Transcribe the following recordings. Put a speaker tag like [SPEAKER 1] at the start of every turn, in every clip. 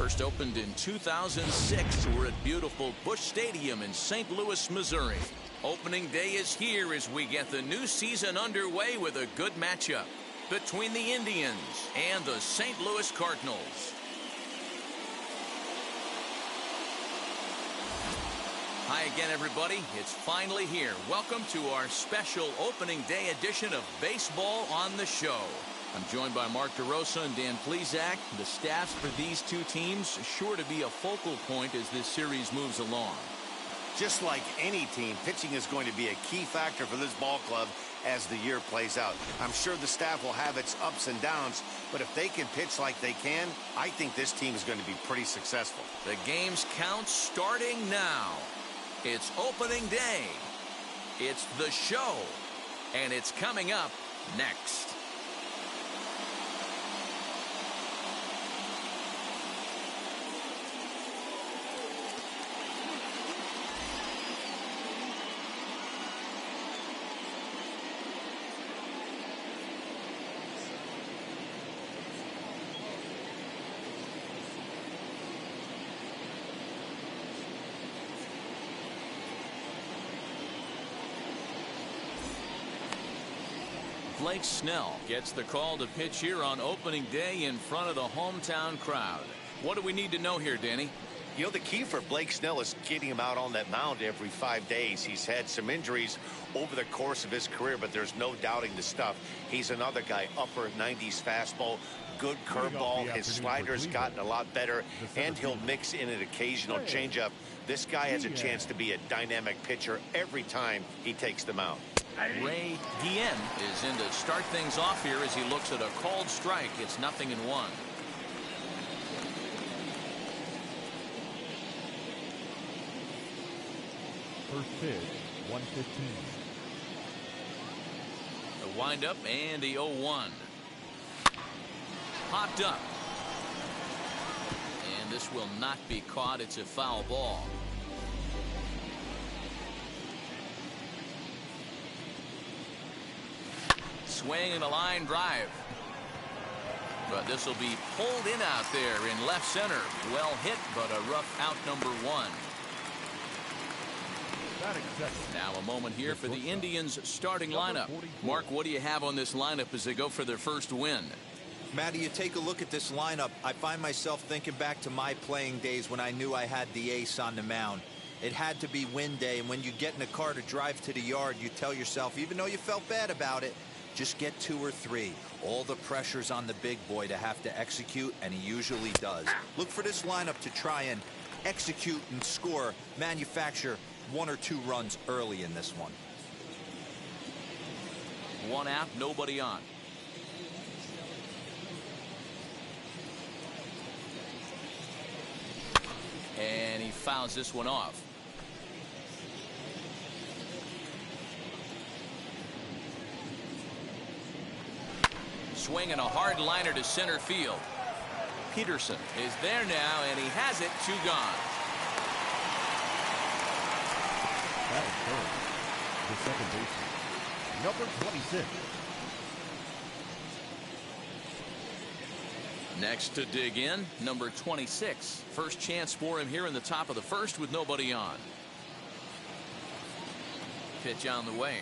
[SPEAKER 1] First opened in 2006. We're at beautiful Busch Stadium in St. Louis, Missouri. Opening day is here as we get the new season underway with a good matchup between the Indians and the St. Louis Cardinals. Hi again, everybody. It's finally here. Welcome to our special opening day edition of Baseball on the Show. I'm joined by Mark DeRosa and Dan Plesac. The staffs for these two teams sure to be a focal point as this series moves along.
[SPEAKER 2] Just like any team, pitching is going to be a key factor for this ball club as the year plays out. I'm sure the staff will have its ups and downs, but if they can pitch like they can, I think this team is going to be pretty successful.
[SPEAKER 1] The game's count starting now. It's opening day. It's the show, and it's coming up next. Blake Snell gets the call to pitch here on opening day in front of the hometown crowd. What do we need to know here, Danny?
[SPEAKER 2] You know, the key for Blake Snell is getting him out on that mound every 5 days. He's had some injuries over the course of his career, but there's no doubting the stuff. He's another guy, upper 90s fastball, good curveball. His slider's gotten a lot better, and he'll mix in an occasional changeup. This guy has a chance to be a dynamic pitcher every time he takes the mound.
[SPEAKER 1] Ray Guillen is in to start things off here as he looks at a called strike. It's 0-1.
[SPEAKER 3] First pitch, 115.
[SPEAKER 1] The windup and the 0-1. Popped up. And this will not be caught. It's a foul ball. Swing and a line drive. But this will be pulled in out there in left center. Well hit, but a rough out, number 1. Now a moment here for the Indians starting lineup. Mark, what do you have on this lineup as they go for their first win?
[SPEAKER 4] Matty, you take a look at this lineup. I find myself thinking back to my playing days when I knew I had the ace on the mound. It had to be win day, and when you get in a car to drive to the yard, you tell yourself, even though you felt bad about it, just get 2 or 3. All the pressure's on the big boy to have to execute, and he usually does. Look for this lineup to try and execute and score, manufacture 1 or 2 runs early in this one.
[SPEAKER 1] 1 out, nobody on. And he fouls this one off. Swinging a hard liner to center field. Peterson is there now, and he has it. 2 gone.
[SPEAKER 3] That is third. The second baseman, number 26.
[SPEAKER 1] Next to dig in, number 26. First chance for him here in the top of the first with nobody on. Pitch on the way.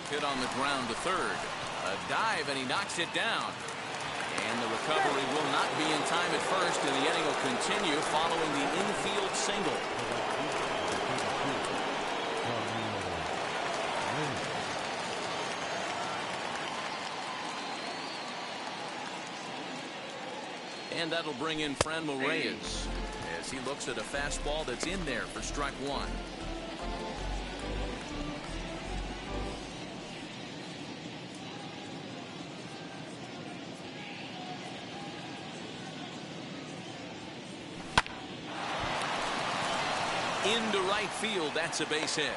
[SPEAKER 1] Hit on the ground to third. A dive, and he knocks it down. And the recovery will not be in time at first, and the inning will continue following the infield single. And that'll bring in Franmil Reyes as he looks at a fastball that's in there for strike 1. Into right field, that's a base hit.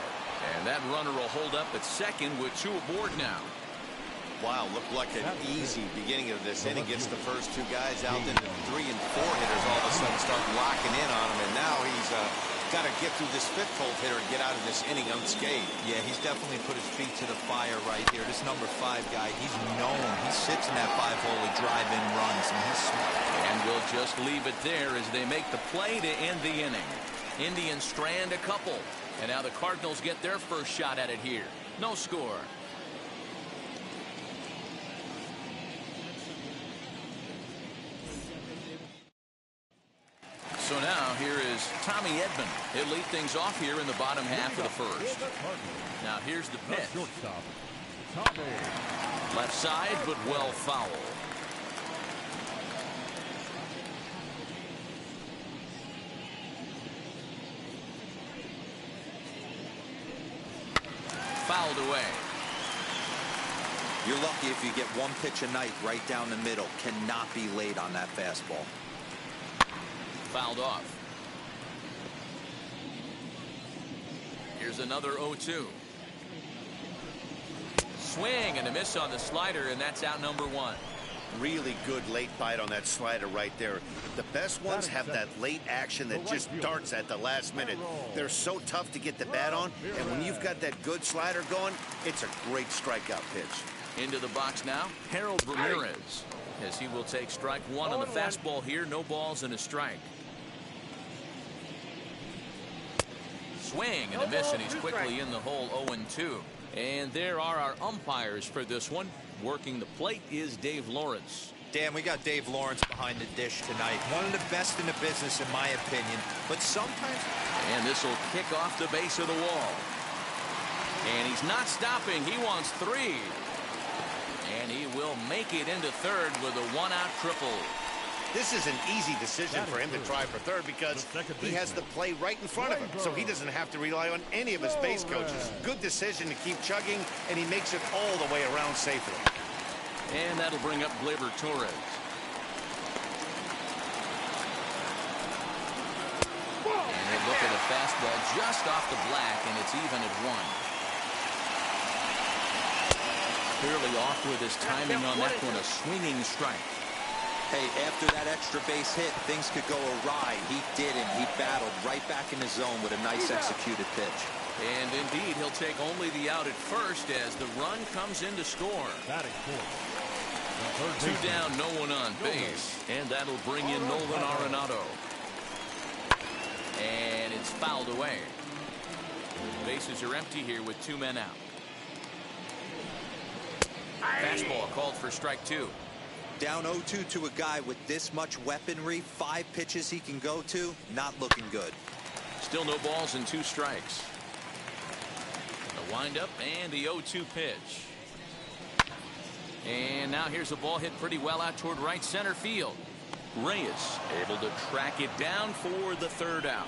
[SPEAKER 1] And that runner will hold up at second with 2 aboard now.
[SPEAKER 2] Wow, looked like an easy beginning of this inning. Gets the first 2 guys out, then 3 and 4 hitters all of a sudden start locking in on him. And now he's got to get through this 5th hole hitter and get out of this inning unscathed.
[SPEAKER 4] Yeah, he's definitely put his feet to the fire right here. This number 5 guy, he's known. He sits in that 5 hole to drive in runs, and he's smart.
[SPEAKER 1] And they'll just leave it there as they make the play to end the inning. Indians strand a couple, and now the Cardinals get their first shot at it here. No score. So now here is Tommy Edman. He'll lead things off here in the bottom half of the first. Now here's the pitch. Left side, but well foul. Fouled away.
[SPEAKER 4] You're lucky if you get one pitch a night right down the middle. Cannot be late on that fastball.
[SPEAKER 1] Fouled off. Here's another 0-2. Swing and a miss on the slider, and that's out number one.
[SPEAKER 2] Really good late bite on that slider right there. The best ones have that late action that just darts at the last minute. They're so tough to get the bat on, and when you've got that good slider going, it's a great strikeout pitch.
[SPEAKER 1] Into the box now, Harold Ramirez, as he will take strike one on the fastball here. No balls and a strike. Swing and a miss, and he's quickly in the hole. 0-2. And there are our umpires for this one. Working the plate is Dave Lawrence.
[SPEAKER 4] Dan, we got Dave Lawrence behind the dish tonight. One of the best in the business, in my opinion. But sometimes...
[SPEAKER 1] And this will kick off the base of the wall. And he's not stopping. He wants three. And he will make it into third with a one-out triple.
[SPEAKER 2] This is an easy decision for him to try for third because he has the play right in front of him, so he doesn't have to rely on any of his base coaches. Good decision to keep chugging, and he makes it all the way around safely.
[SPEAKER 1] And that'll bring up Gleyber Torres. And they look at a fastball just off the black, and it's even at one. Clearly off with his timing on that one, a swinging strike.
[SPEAKER 4] Hey, after that extra base hit, things could go awry. He didn't. He battled right back in the zone with a nice executed pitch.
[SPEAKER 1] And indeed, he'll take only the out at first as the run comes in to score. Two down, no one on base. And that'll bring in Nolan Arenado. And it's fouled away. Bases are empty here with two men out. Fastball called for strike two.
[SPEAKER 4] Down 0-2 to a guy with this much weaponry, 5 pitches he can go to, not looking good.
[SPEAKER 1] Still no balls and 2 strikes. The windup and the 0-2 pitch. And now here's a ball hit pretty well out toward right center field. Reyes able to track it down for the third out.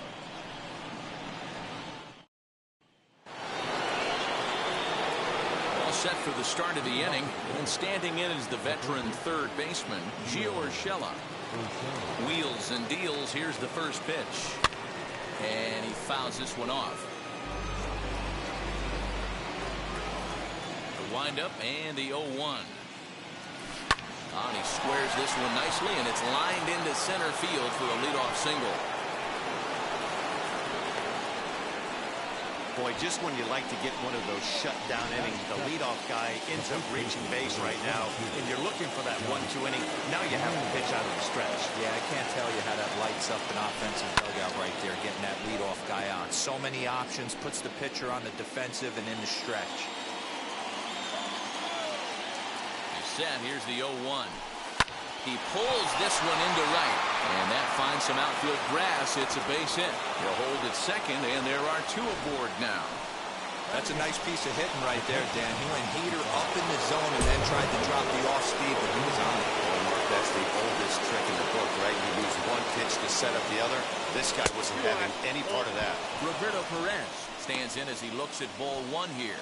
[SPEAKER 1] Set for the start of the inning, and standing in is the veteran third baseman Gio Urshela. Wheels and deals. Here's the first pitch, and he fouls this one off. The windup and the 0-1. And he squares this one nicely, and it's lined into center field for a leadoff single.
[SPEAKER 2] Boy, just when you like to get one of those shutdown innings, the leadoff guy ends up reaching base right now, and you're looking for that 1-2 inning. Now you have to pitch out of the stretch.
[SPEAKER 4] Yeah, I can't tell you how that lights up an offensive dugout right there, getting that leadoff guy on. So many options, puts the pitcher on the defensive and in the stretch.
[SPEAKER 1] He's set. Here's the 0-1. He pulls this one into right, and that finds some outfield grass. It's a base hit. He'll hold at second, and there are 2 aboard now.
[SPEAKER 4] That's a nice piece of hitting right there, Dan. He went heater up in the zone and then tried to drop the off speed, but he was on it.
[SPEAKER 2] That's the oldest trick in the book, right? You lose one pitch to set up the other. This guy wasn't having any part of that.
[SPEAKER 1] Roberto Perez stands in as he looks at ball 1 here.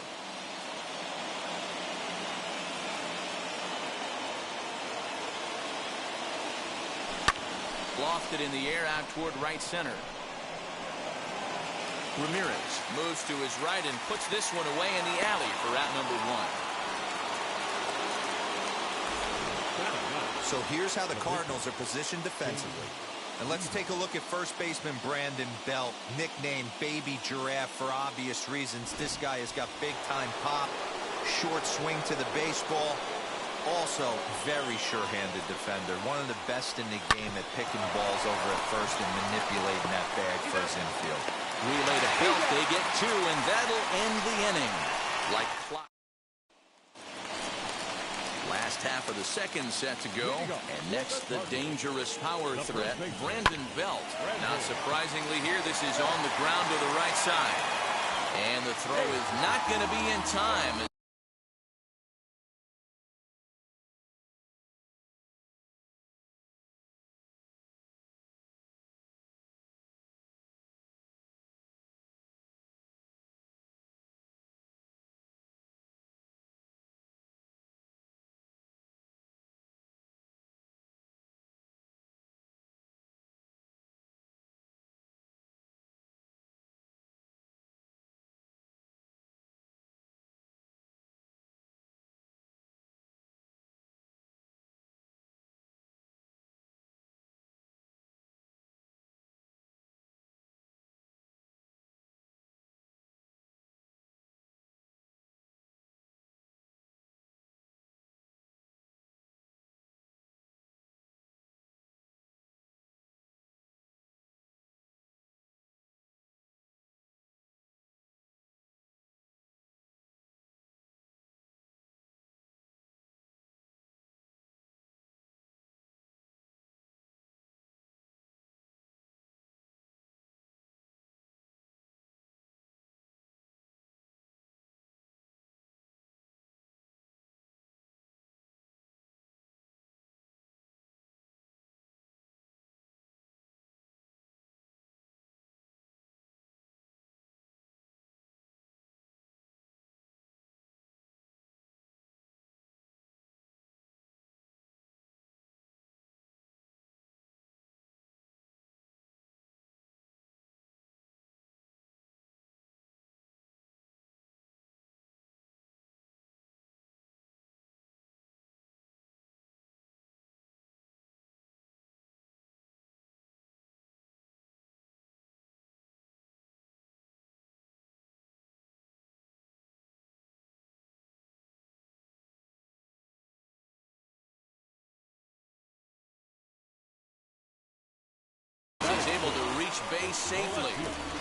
[SPEAKER 1] Lofted in the air out toward right center. Ramirez moves to his right and puts this one away in the alley for out number 1.
[SPEAKER 4] So here's how the Cardinals are positioned defensively. And let's take a look at first baseman Brandon Belt, nicknamed Baby Giraffe for obvious reasons. This guy has got big time pop, short swing to the baseball. Also, very sure-handed defender. One of the best in the game at picking balls over at first and manipulating that bag for his infield.
[SPEAKER 1] Relay to Belt. They get 2, and that'll end the inning. Like clock. Last half of the second set to go. And next, the dangerous power threat, Brandon Belt. Not surprisingly here, this is on the ground to the right side. And the throw is not going to be in time. He's able to reach base safely.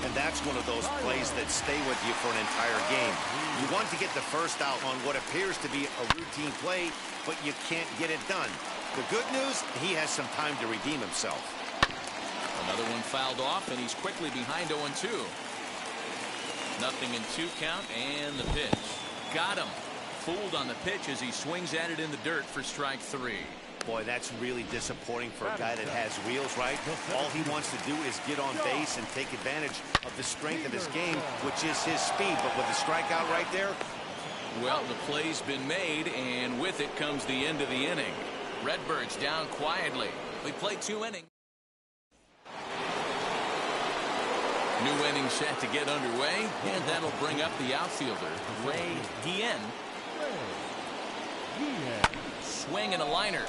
[SPEAKER 2] And that's one of those plays that stay with you for an entire game. You want to get the first out on what appears to be a routine play, but you can't get it done. The good news, he has some time to redeem himself.
[SPEAKER 1] Another one fouled off, and he's quickly behind 0-2. Nothing in 2 count, and the pitch. Got him. Fooled on the pitch as he swings at it in the dirt for strike 3.
[SPEAKER 2] Boy, that's really disappointing for a guy that has wheels, right? All he wants to do is get on base and take advantage of the strength of his game, which is his speed. But with the strikeout right there,
[SPEAKER 1] well, the play's been made, and with it comes the end of the inning. Redbirds down quietly. We played 2 innings. New inning set to get underway, and that'll bring up the outfielder, Ray Guillen. Swing and a liner.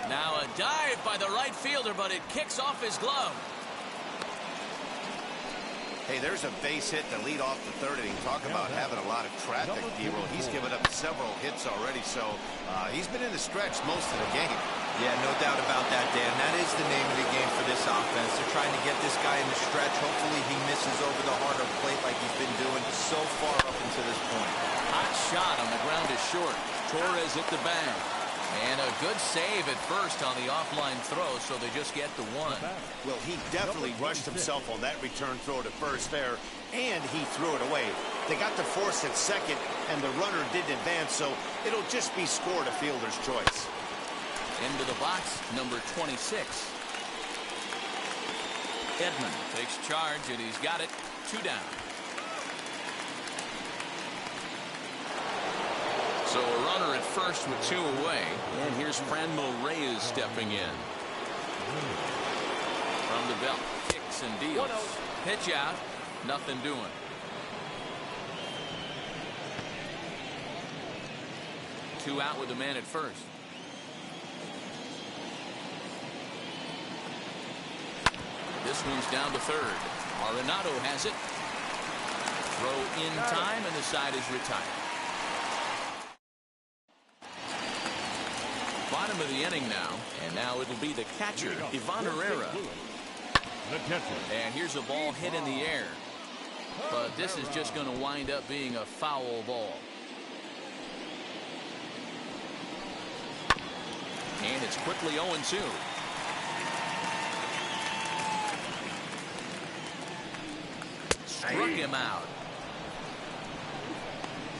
[SPEAKER 1] Now a dive by the right fielder, but it kicks off his glove.
[SPEAKER 2] hey, there's a base hit to lead off the 3rd inning. Talk about having a lot of traffic, D-Roll. He's given up several hits already, so he's been in the stretch most of the game.
[SPEAKER 4] Yeah, no doubt about that, Dan. That is the name of the game for this offense. They're trying to get this guy in the stretch. Hopefully he misses over the harder plate like he's been doing so far up until this point.
[SPEAKER 1] Hot shot on the ground is short. Torres hit the bag. And a good save at first on the offline throw, so they just get the 1.
[SPEAKER 2] Well, he definitely rushed himself on that return throw to first there, and he threw it away. They got the force at second, and the runner didn't advance, so it'll just be scored a fielder's choice.
[SPEAKER 1] Into the box, number 26. Edman takes charge, and he's got it. 2 down. So a runner at first with 2 away. And here's Franmil Reyes stepping in. From the belt, kicks and deals. Pitch out, nothing doing. Two out with the man at first. This one's down to third. Arenado has it. Throw in time, and the side is retired. bottom of the inning now, and now it'll be the catcher, Ivan Herrera.
[SPEAKER 3] The catcher.
[SPEAKER 1] And here's a ball hit in the air. But this is just going to wind up being a foul ball. And it's quickly 0-2. Struck him out.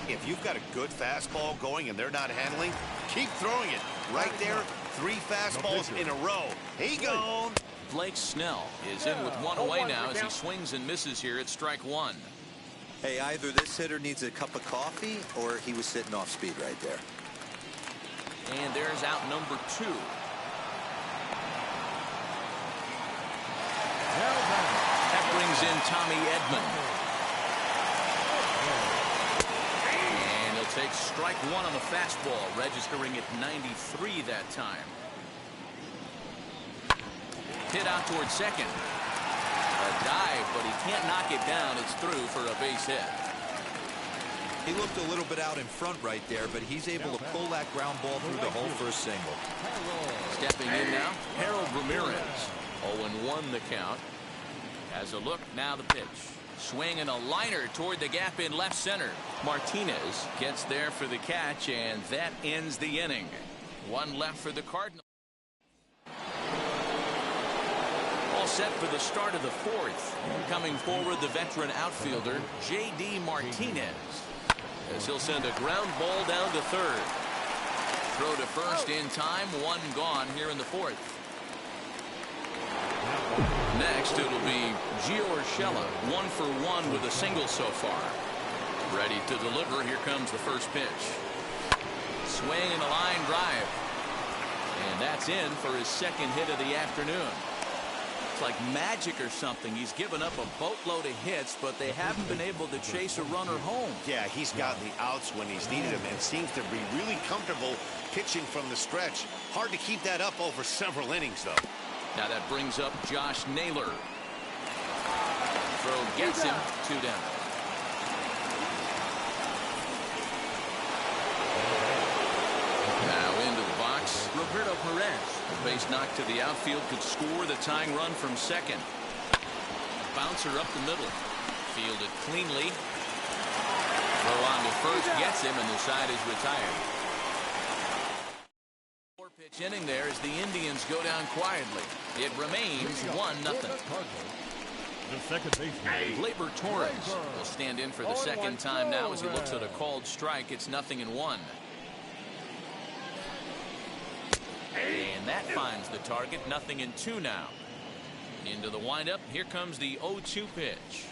[SPEAKER 2] If you've got a good fastball going and they're not handling, keep throwing it. Right there, 3 fastballs in a row. He gone.
[SPEAKER 1] Blake Snell is in with one away now as he swings and misses here at strike 1.
[SPEAKER 4] Hey, either this hitter needs a cup of coffee or he was sitting off speed right there.
[SPEAKER 1] And there's out number 2. That brings in Tommy Edman. And he'll take strike 1 on the fastball, registering at 93 that time. Hit out towards second. A dive, but he can't knock it down. It's through for a base hit.
[SPEAKER 4] He looked a little bit out in front right there, but he's able to pull that ground ball through the hole for a single.
[SPEAKER 1] Stepping in now, Harold Ramirez. 0-1 the count. Has a look, now the pitch. Swing and a liner toward the gap in left center. Martinez gets there for the catch, and that ends the inning. 1 left for the Cardinals. All set for the start of the 4th. Coming forward, the veteran outfielder, J.D. Martinez, as he'll send a ground ball down to third. Throw to first in time, 1 gone here in the 4th. Next, it'll be Gio Urshela, 1 for 1 with a single so far. Ready to deliver. Here comes the first pitch. Swing and a line drive. And that's in for his second hit of the afternoon. It's like magic or something. He's given up a boatload of hits, but they haven't been able to chase a runner home.
[SPEAKER 2] Yeah, he's gotten the outs when he's needed them and seems to be really comfortable pitching from the stretch. Hard to keep that up over several innings, though.
[SPEAKER 1] Now that brings up Josh Naylor. Throw gets him, 2 down. Now into the box, Roberto Perez. The base knock to the outfield could score the tying run from second. Bouncer up the middle. Fielded cleanly. Throw on to first gets him, and the side is retired. 4-pitch inning there as the Indians go down quietly. It remains 1-0.
[SPEAKER 3] The second baseman.
[SPEAKER 1] Gleyber Torres will stand in for the second time now as he looks at a called strike. It's 0-1. And that finds the target. 0-2 now. Into the windup. Here comes the 0-2 pitch.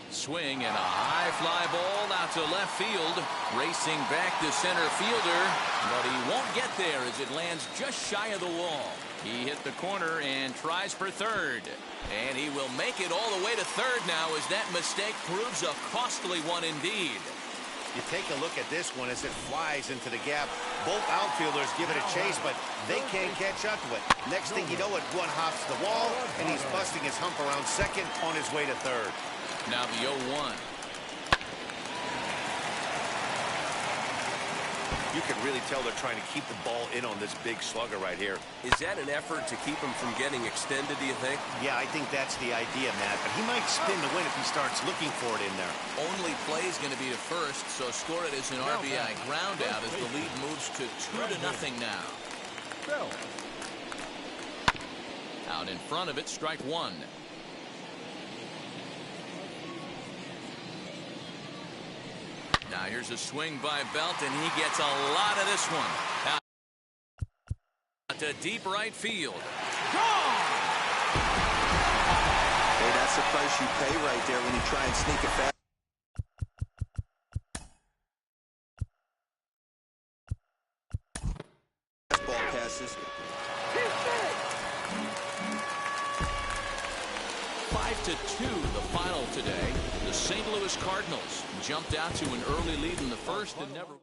[SPEAKER 1] Swing and a high fly ball out to left field. Racing back to center fielder, but he won't get there as it lands just shy of the wall. He hit the corner and tries for third. And he will make it all the way to third now as that mistake proves a costly one indeed.
[SPEAKER 2] You take a look at this one as it flies into the gap. Both outfielders give it a chase, but they can't catch up to it. Next thing you know it, one hops the wall, and he's busting his hump around second on his way to third.
[SPEAKER 1] Now the 0-1.
[SPEAKER 2] You can really tell they're trying to keep the ball in on this big slugger right here.
[SPEAKER 5] Is that an effort to keep him from getting extended, do you think?
[SPEAKER 2] Yeah, I think that's the idea, Matt. But he might spin the win if he starts looking for it in there.
[SPEAKER 1] Only play is going to be to first, so score it as an RBI ground out as the lead moves to 2-0 now. Out in front of it, strike 1. Now here's a swing by Belt, and he gets a lot of this one. Out to deep right field. Gone!
[SPEAKER 4] Hey, that's the price you pay right there when you try and sneak it fast. Ball passes.
[SPEAKER 1] 5-2 the final today. The St. Louis Cardinals jumped out to an early lead in the first and never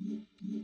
[SPEAKER 6] Mm-hmm.